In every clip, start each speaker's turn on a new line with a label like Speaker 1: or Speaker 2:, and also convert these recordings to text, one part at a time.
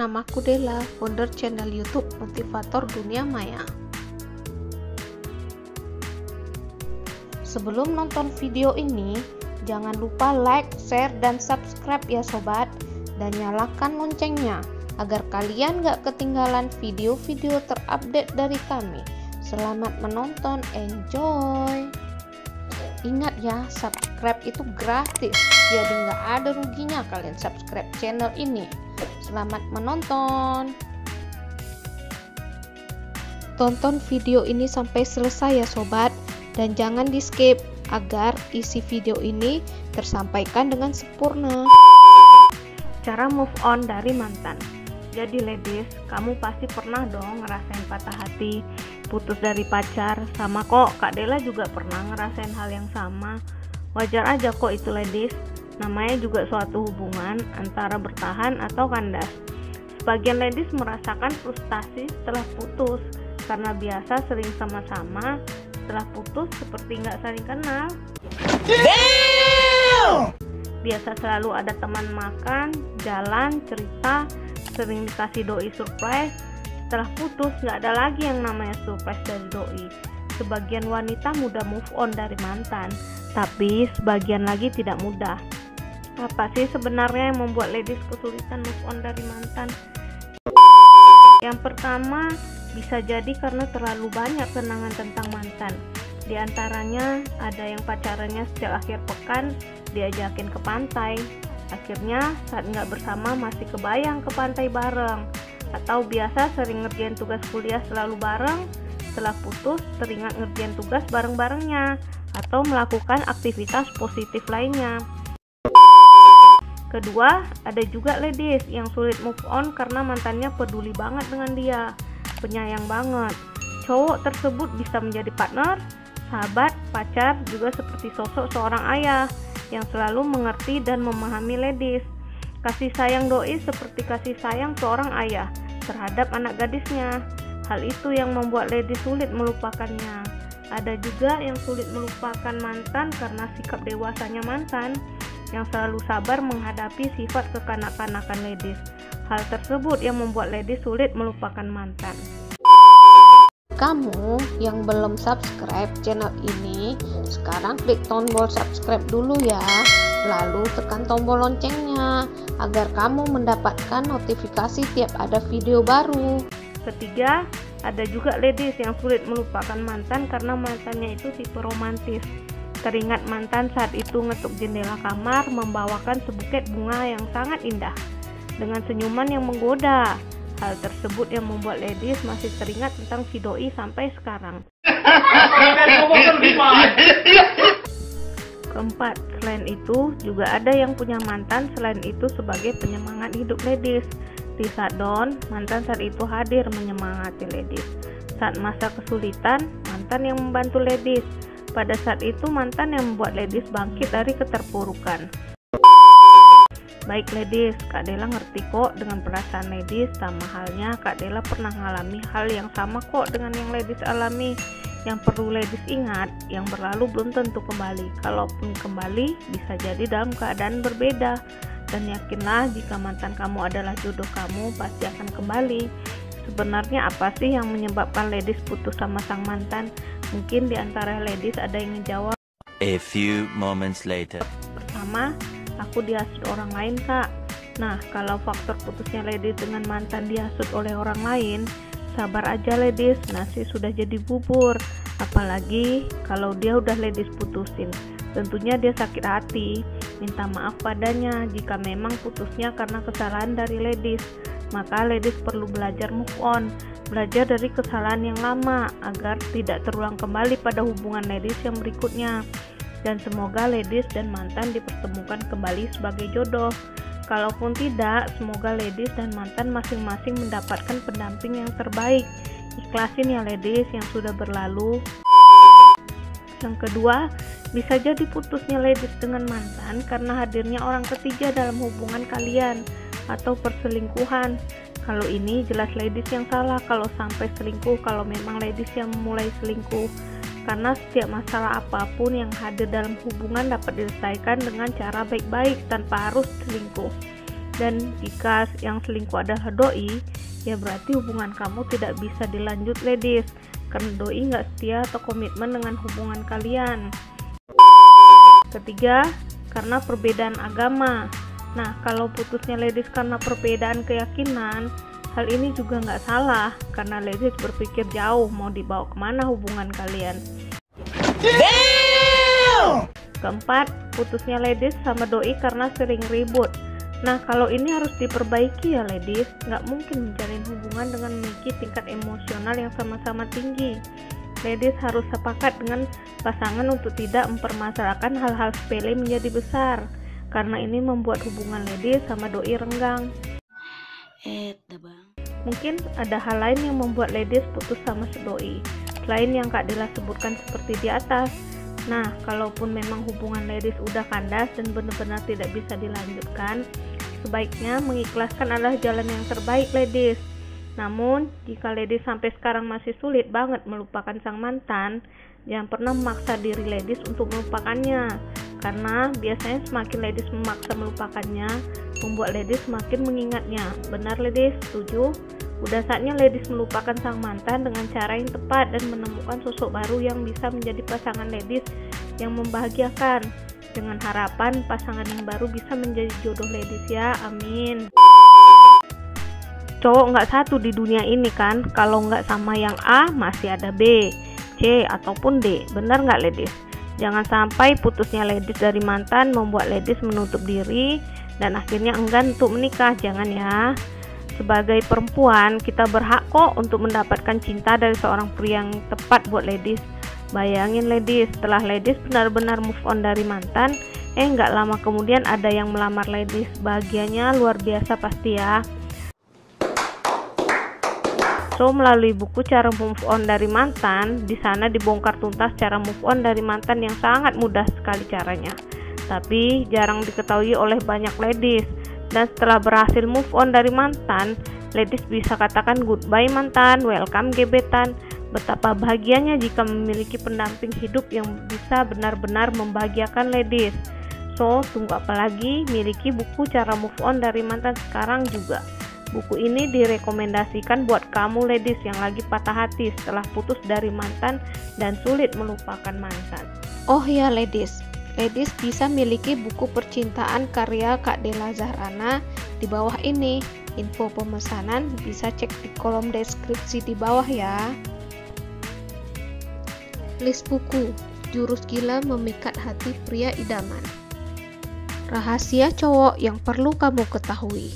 Speaker 1: namaku Della, founder channel YouTube Motivator Dunia Maya. Sebelum nonton video ini, jangan lupa like, share, dan subscribe ya sobat, dan nyalakan loncengnya agar kalian gak ketinggalan video-video terupdate dari kami. Selamat menonton, enjoy! Ingat ya, subscribe itu gratis, jadi nggak ada ruginya kalian subscribe channel ini. Selamat menonton. Tonton video ini sampai selesai ya sobat, dan jangan di skip agar isi video ini tersampaikan dengan sempurna. Cara move on dari mantan. Jadi ladies, kamu pasti pernah dong ngerasain patah hati, putus dari pacar. Sama kok, Kak Della juga pernah ngerasain hal yang sama. Wajar aja kok itu ladies, namanya juga suatu hubungan antara bertahan atau kandas. Sebagian ladies merasakan frustasi setelah putus, karena biasa sering sama-sama, setelah putus seperti nggak saling kenal. Damn! Biasa selalu ada teman makan, jalan, cerita, sering dikasih doi surprise. Setelah putus nggak ada lagi yang namanya surprise dari doi. Sebagian wanita mudah move on dari mantan, tapi sebagian lagi tidak mudah. Apa sih sebenarnya yang membuat ladies kesulitan move on dari mantan? Yang pertama, bisa jadi karena terlalu banyak kenangan tentang mantan. Di antaranya ada yang pacarannya sejak akhir pekan diajakin ke pantai. Akhirnya saat nggak bersama masih kebayang ke pantai bareng. Atau biasa sering ngerjain tugas kuliah selalu bareng, setelah putus teringat ngerjain tugas bareng-barengnya, atau melakukan aktivitas positif lainnya. Kedua, ada juga ladies yang sulit move on karena mantannya peduli banget dengan dia, penyayang banget. Cowok tersebut bisa menjadi partner, sahabat, pacar, juga seperti sosok seorang ayah yang selalu mengerti dan memahami ladies. Kasih sayang doi seperti kasih sayang seorang ayah terhadap anak gadisnya. Hal itu yang membuat ladies sulit melupakannya. Ada juga yang sulit melupakan mantan karena sikap dewasanya mantan yang selalu sabar menghadapi sifat kekanak-kanakan ladies. Hal tersebut yang membuat ladies sulit melupakan mantan. Kamu yang belum subscribe channel ini, sekarang klik tombol subscribe dulu ya, lalu tekan tombol loncengnya agar kamu mendapatkan notifikasi tiap ada video baru. Ketiga, ada juga ladies yang sulit melupakan mantan karena mantannya itu tipe romantis. Teringat mantan saat itu ngetuk jendela kamar membawakan sebuket bunga yang sangat indah dengan senyuman yang menggoda. Hal tersebut yang membuat ladies masih teringat tentang si doi sampai sekarang. Keempat, selain itu juga ada yang punya mantan selain itu sebagai penyemangat hidup ladies. Di saat down, mantan saat itu hadir menyemangati ladies. Saat masa kesulitan, mantan yang membantu ladies. Pada saat itu mantan yang membuat ladies bangkit dari keterpurukan. Baik ladies, Kak Della ngerti kok dengan perasaan ladies, sama halnya Kak Della pernah mengalami hal yang sama kok dengan yang ladies alami. Yang perlu ladies ingat, yang berlalu belum tentu kembali. Kalaupun kembali, bisa jadi dalam keadaan berbeda. Dan yakinlah jika mantan kamu adalah jodoh kamu, pasti akan kembali. Sebenarnya apa sih yang menyebabkan ladies putus sama sang mantan? Mungkin di antara ladies ada yang menjawab.
Speaker 2: A few moments later.
Speaker 1: Pertama, aku dihasut orang lain kak. Nah, kalau faktor putusnya ladies dengan mantan dihasut oleh orang lain, sabar aja ladies, nasi sudah jadi bubur. Apalagi kalau dia udah ladies putusin, tentunya dia sakit hati. Minta maaf padanya jika memang putusnya karena kesalahan dari ladies. Maka ladies perlu belajar move on, belajar dari kesalahan yang lama agar tidak terulang kembali pada hubungan ladies yang berikutnya. Dan semoga ladies dan mantan dipertemukan kembali sebagai jodoh. Kalaupun tidak, semoga ladies dan mantan masing-masing mendapatkan pendamping yang terbaik. Ikhlasin ya ladies yang sudah berlalu. Yang kedua, bisa jadi putusnya ladies dengan mantan karena hadirnya orang ketiga dalam hubungan kalian atau perselingkuhan. Kalau ini jelas ladies yang salah kalau sampai selingkuh, kalau memang ladies yang memulai selingkuh. Karena setiap masalah apapun yang hadir dalam hubungan dapat diselesaikan dengan cara baik-baik tanpa harus selingkuh. Dan jika yang selingkuh adalah doi, ya berarti hubungan kamu tidak bisa dilanjut ladies, karena doi nggak setia atau komitmen dengan hubungan kalian. Ketiga, karena perbedaan agama. Nah, kalau putusnya ladies karena perbedaan keyakinan, hal ini juga nggak salah, karena ladies berpikir jauh mau dibawa kemana hubungan kalian. Keempat, putusnya ladies sama doi karena sering ribut. Nah, kalau ini harus diperbaiki ya ladies, nggak mungkin menjalin hubungan dengan memiliki tingkat emosional yang sama-sama tinggi. Ladies harus sepakat dengan pasangan untuk tidak mempermasalahkan hal-hal sepele menjadi besar, karena ini membuat hubungan ladies sama doi renggang. Mungkin ada hal lain yang membuat ladies putus sama si doi, selain yang Kak Dela sebutkan seperti di atas. Nah, kalaupun memang hubungan ladies udah kandas dan benar-benar tidak bisa dilanjutkan, sebaiknya mengikhlaskan adalah jalan yang terbaik ladies. Namun, jika ladies sampai sekarang masih sulit banget melupakan sang mantan, jangan pernah memaksa diri ladies untuk melupakannya, karena biasanya semakin ladies memaksa melupakannya, membuat ladies semakin mengingatnya. Benar ladies? Setuju? Udah saatnya ladies melupakan sang mantan dengan cara yang tepat dan menemukan sosok baru yang bisa menjadi pasangan ladies yang membahagiakan. Dengan harapan pasangan yang baru bisa menjadi jodoh ladies ya, amin. Cowok nggak satu di dunia ini kan, kalau nggak sama yang A masih ada B, C ataupun D. Benar nggak ladies? Jangan sampai putusnya ladies dari mantan membuat ladies menutup diri dan akhirnya enggan untuk menikah, jangan ya. Sebagai perempuan, kita berhak kok untuk mendapatkan cinta dari seorang pria yang tepat buat ladies. Bayangin ladies, setelah ladies benar-benar move on dari mantan, nggak lama kemudian ada yang melamar ladies. Bahagianya luar biasa pasti ya. So, melalui buku cara move on dari mantan, di sana dibongkar tuntas cara move on dari mantan yang sangat mudah sekali caranya. Tapi jarang diketahui oleh banyak ladies. Dan setelah berhasil move on dari mantan, ladies bisa katakan goodbye mantan, welcome gebetan. Betapa bahagianya jika memiliki pendamping hidup yang bisa benar-benar membahagiakan ladies. So, tunggu apa lagi? Miliki buku cara move on dari mantan sekarang juga. Buku ini direkomendasikan buat kamu ladies yang lagi patah hati setelah putus dari mantan dan sulit melupakan mantan.
Speaker 3: Oh ya ladies bisa miliki buku percintaan karya Kak Dela Zahrana di bawah ini. Info pemesanan bisa cek di kolom deskripsi di bawah ya. List buku Jurus Gila Memikat Hati Pria Idaman. Rahasia cowok yang perlu kamu ketahui.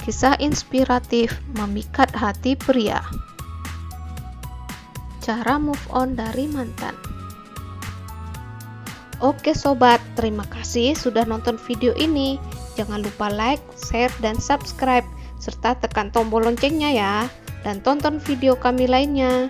Speaker 3: Kisah inspiratif memikat hati pria. Cara move on dari mantan. Oke sobat, terima kasih sudah nonton video ini. Jangan lupa like, share, dan subscribe, serta tekan tombol loncengnya ya. Dan tonton video kami lainnya.